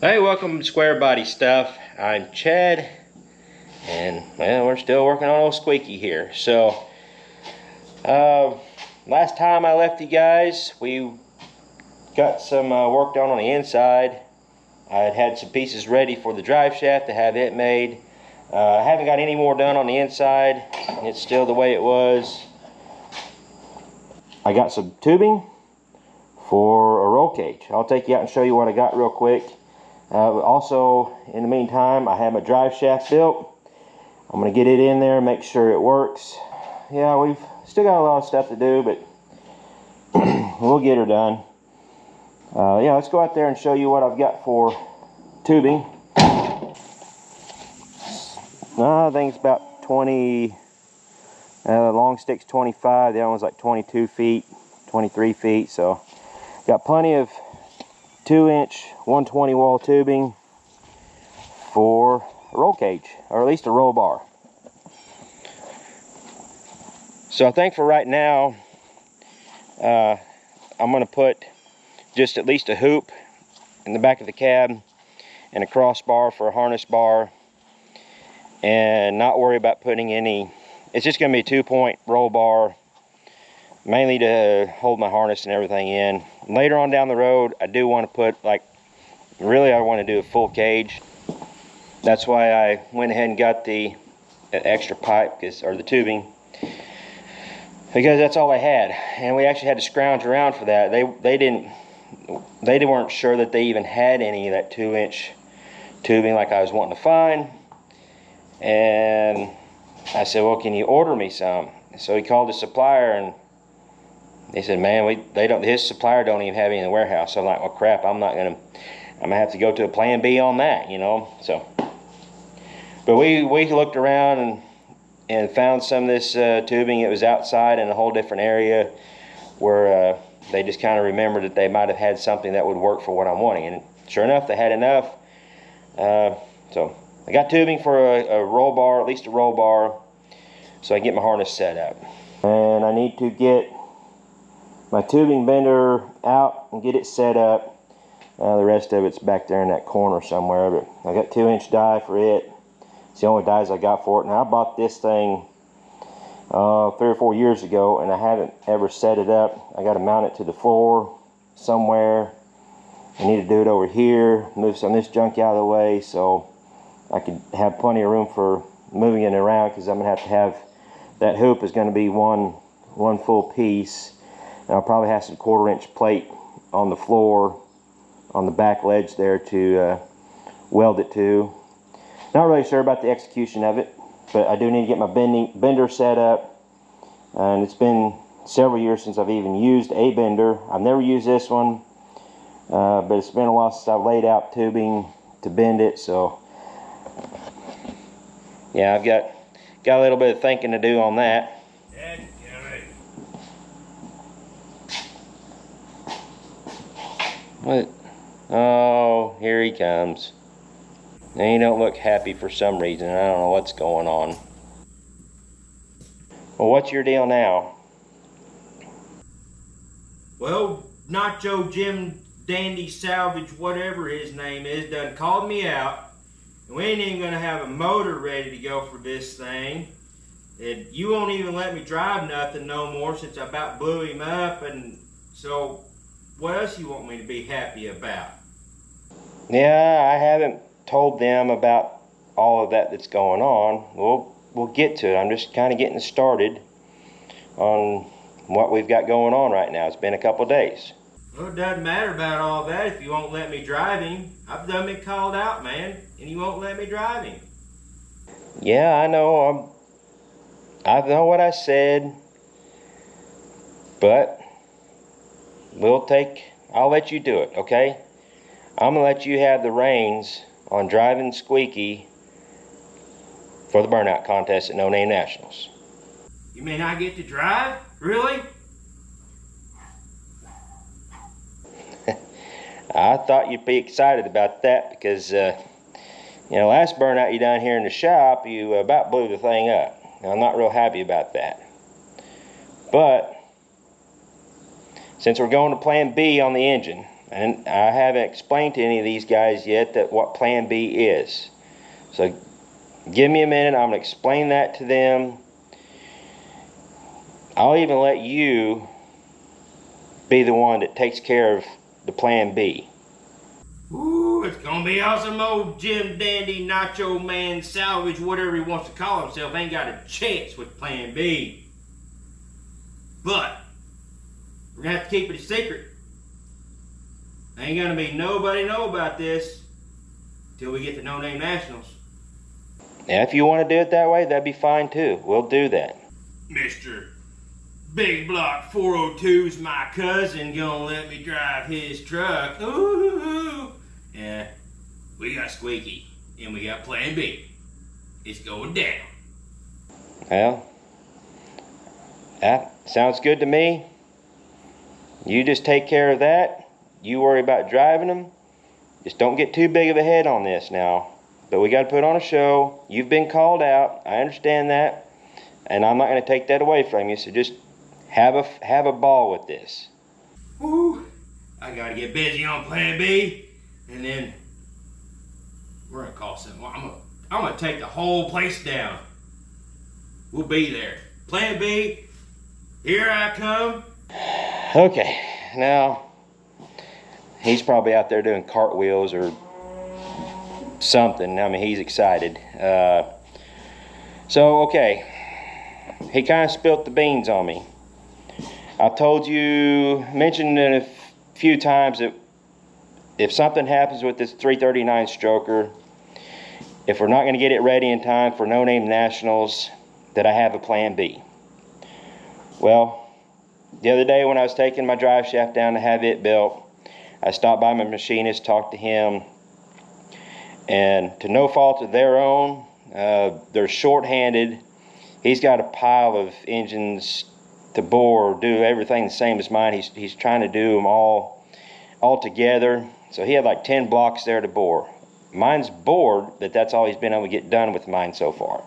Hey, welcome to Square Body Stuff. I'm Chad, and well, we're still working on old Squeaky here. So, last time I left you guys, we got some work done on the inside. I had some pieces ready for the drive shaft to have it made. I haven't got any more done on the inside. It's still the way it was. I got some tubing for a roll cage. I'll take you out and show you what I got real quick. Also, in the meantime, I have my drive shaft built. I'm going to get it in there, make sure it works. Yeah, we've still got a lot of stuff to do, but we'll get her done. Yeah, let's go out there and show you what I've got for tubing. I think it's about 20, the long stick's 25, the other one's like 22 feet, 23 feet, so got plenty of 2-inch 120 wall tubing for a roll cage, or at least a roll bar. So I think for right now, I'm going to put just at least a hoop in the back of the cab and a crossbar for a harness bar, and not worry about putting any. It's just going to be a 2-point roll bar, mainly to hold my harness and everything in. Later on down the road, I do want to put, like, really I want to do a full cage. That's why I went ahead and got the extra pipe, or the tubing, because that's all I had. And we actually had to scrounge around for that. They weren't sure that they even had any of that 2-inch tubing like I was wanting to find. And I said, well, can you order me some? So he called the supplier, and he said, man, his supplier don't even have any in the warehouse. So I'm like, well, crap, I'm gonna have to go to a plan B on that, you know. So, but we looked around and found some of this tubing. It was outside in a whole different area where they just kind of remembered that they might have had something that would work for what I'm wanting. And sure enough, they had enough. So I got tubing for a roll bar, at least a roll bar, so I can get my harness set up. And I need to get my tubing bender out and get it set up. The rest of it's back there in that corner somewhere, but I got 2-inch die for it. It's the only dies I got for it. And I bought this thing 3 or 4 years ago, and I haven't ever set it up. I got to mount it to the floor somewhere. I need to do it over here, move some of this junk out of the way so I could have plenty of room for moving it around, because I'm going to have that hoop is going to be one full piece. And I'll probably have some 1/4-inch plate on the floor on the back ledge there to weld it to. Not really sure about the execution of it, but I do need to get my bender set up. And it's been several years since I've even used a bender. I've never used this one, but it's been a while since I've laid out tubing to bend it. So yeah, I've got a little bit of thinking to do on that. What? Oh, here he comes. And he don't look happy for some reason. I don't know what's going on. Well, what's your deal now? Well, Nacho Jim Dandy Salvage, whatever his name is, done called me out. And we ain't even gonna have a motor ready to go for this thing. And you won't even let me drive nothing no more since I about blew him up. And so, what else you want me to be happy about? Yeah, I haven't told them about all of that's going on. We'll get to it. I'm just kind of getting started on what we've got going on right now. It's been a couple days. Well, it doesn't matter about all that if you won't let me drive him. I've done been called out, man, and you won't let me drive him. Yeah, I know. I know what I said, but I'll let you do it, okay? I'm gonna let you have the reins on driving Squeaky for the burnout contest at No Name Nationals. You mean I get to drive? Really? I thought you'd be excited about that because, last burnout you done here in the shop, you about blew the thing up. Now, I'm not real happy about that. But since we're going to plan B on the engine, and I haven't explained to any of these guys yet that what Plan B is. So give me a minute, I'm going to explain that to them. I'll even let you be the one that takes care of the Plan B. Ooh, it's gonna be awesome. Old Jim Dandy, Nacho Man, Salvage, whatever he wants to call himself, ain't got a chance with Plan B. But we're gonna have to keep it a secret. Ain't gonna be nobody know about this till we get to No Name Nationals. Now, if you want to do it that way, that'd be fine too. We'll do that. Mr. Big Block 402's my cousin, gonna let me drive his truck. Ooh. Yeah, we got Squeaky, and we got Plan B. It's going down. Well, that sounds good to me. You just take care of that. You worry about driving them. Just don't get too big of a head on this now. But we got to put on a show. You've been called out. I understand that. And I'm not going to take that away from you. So just have a ball with this. Woo! I got to get busy on Plan B. And then we're going to call something. I'm going to take the whole place down. We'll be there. Plan B, here I come. Okay, now he's probably out there doing cartwheels or something. I mean, he's excited. Okay, he kind of spilt the beans on me. I mentioned it a few times that if something happens with this 339 stroker, if we're not going to get it ready in time for No Name Nationals, that I have a Plan B. Well, the other day when I was taking my drive shaft down to have it built, I stopped by my machinist, talked to him, and to no fault of their own, they're short-handed. He's got a pile of engines to bore, do everything the same as mine. He's trying to do them all together. So he had like 10 blocks there to bore. Mine's bored, but that's all he's been able to get done with mine so far.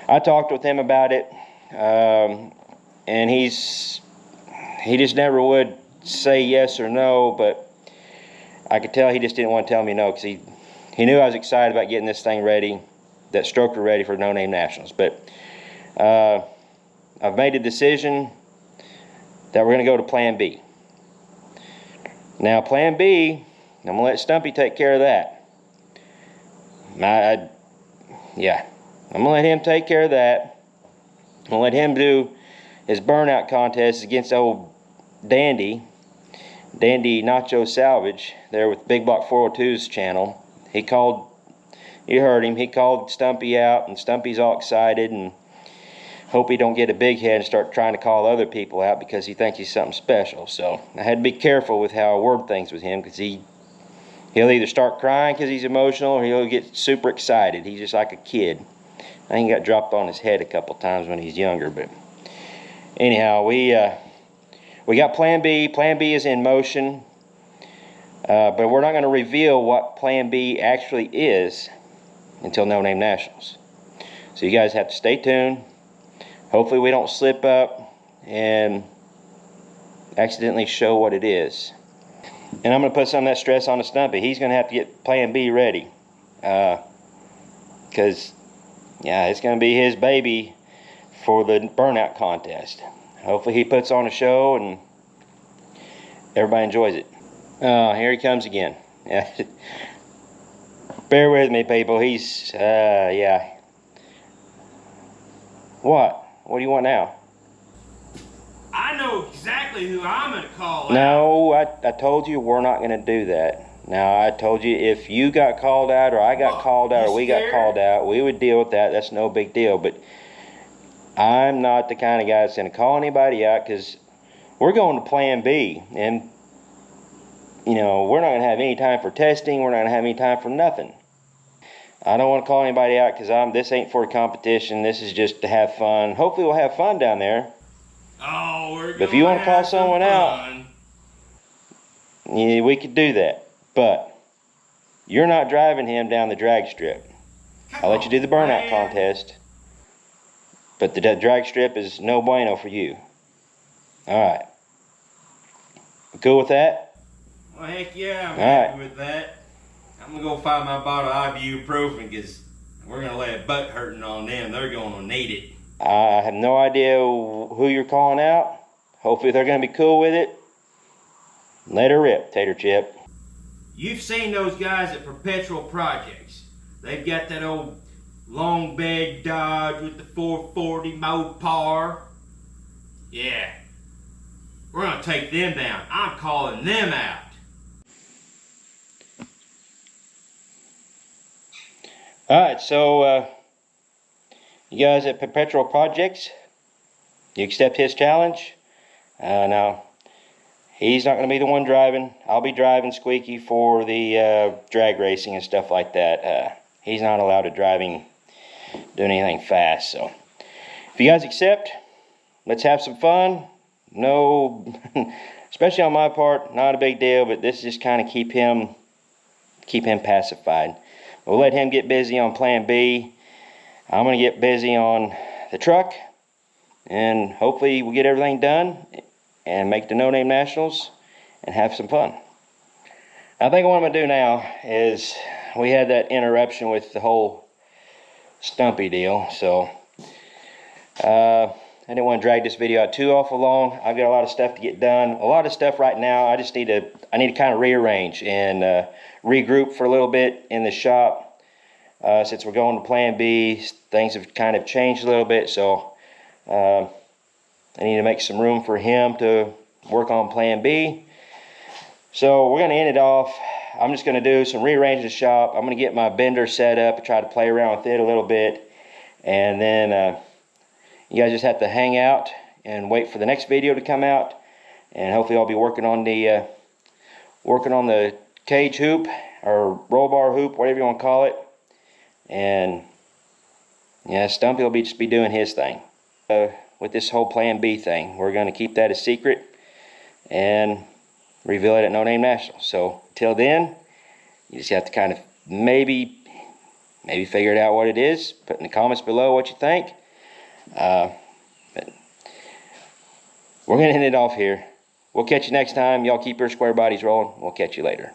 I talked with him about it, and he just never would say yes or no, but I could tell he just didn't want to tell me no, because he knew I was excited about getting this thing ready, that stroker ready for No Name Nationals. But I've made a decision that we're going to go to Plan B. Now, Plan B, I'm going to let Stumpy take care of that. I'm going to let him take care of that. I'm going to let him do his burnout contest against old Dandy Nacho Salvage there with Big Block 402's channel. You heard him, he called Stumpy out, and Stumpy's all excited and hope he don't get a big head and start trying to call other people out because he thinks he's something special. So I had to be careful with how I word things with him, because he'll either start crying because he's emotional, or he'll get super excited. He's just like a kid. I think he got dropped on his head a couple times when he's younger. But anyhow, we got Plan B. Plan B is in motion, but we're not going to reveal what Plan B actually is until No Name Nationals. So you guys have to stay tuned. Hopefully we don't slip up and accidentally show what it is. And I'm going to put some of that stress on the Stumpy. He's going to have to get Plan B ready. Because, it's going to be his baby for the burnout contest. Hopefully he puts on a show and everybody enjoys it. Here he comes again. Bear with me, people. He's, What? What do you want now? I know exactly who I'm going to call out. No, I told you we're not going to do that. Now, I told you if you got called out, or I got called out, or we got called out, we would deal with that. That's no big deal. But I'm not the kind of guy that's going to call anybody out, because we're going to Plan B. And, we're not going to have any time for testing. We're not going to have any time for nothing. I don't want to call anybody out, because this ain't for a competition. This is just to have fun. Hopefully we'll have fun down there. Oh, we're But if you want to call someone out, we could do that. But you're not driving him down the drag strip. I'll let you do the burnout contest, but the drag strip is no bueno for you. Alright. Cool with that? Well, heck yeah, I'm All happy right. with that. I'm gonna go find my bottle of ibuprofen because we're gonna lay a butt hurting on them. They're gonna need it. I have no idea who you're calling out. Hopefully they're going to be cool with it. Let her rip, Tater Chip. You've seen those guys at Perpetual Projects. They've got that old long bed Dodge with the 440 Mopar. Yeah. We're gonna take them down. I'm calling them out. Alright, so you guys at Perpetual Projects, you accept his challenge? Now, he's not going to be the one driving. I'll be driving Squeaky for the drag racing and stuff like that. He's not allowed to doing anything fast. So, if you guys accept, let's have some fun. No, especially on my part, not a big deal, but this is just kind of keep him pacified. We'll let him get busy on plan B. I'm going to get busy on the truck, and hopefully we'll get everything done and make the No Name Nationals and have some fun. I think what I'm going to do now is, we had that interruption with the whole Stumpy deal, so I didn't want to drag this video out too awful long. I've got a lot of stuff to get done. A lot of stuff right now, I need to kind of rearrange and regroup for a little bit in the shop. Since we're going to plan B, things have kind of changed a little bit, so I need to make some room for him to work on plan B. So we're going to end it off. I'm just going to do some rearranging the shop. I'm going to get my bender set up and try to play around with it a little bit. And then you guys just have to hang out and wait for the next video to come out. And hopefully I'll be working on the cage hoop or roll bar hoop, whatever you want to call it. And yeah, Stumpy will just be doing his thing. With this whole plan B thing, we're going to keep that a secret and reveal it at No Name National. So till then, you just have to kind of maybe figure it out what it is. Put in the comments below what you think. But we're going to end it off here. We'll catch you next time. Y'all keep your square bodies rolling. We'll catch you later.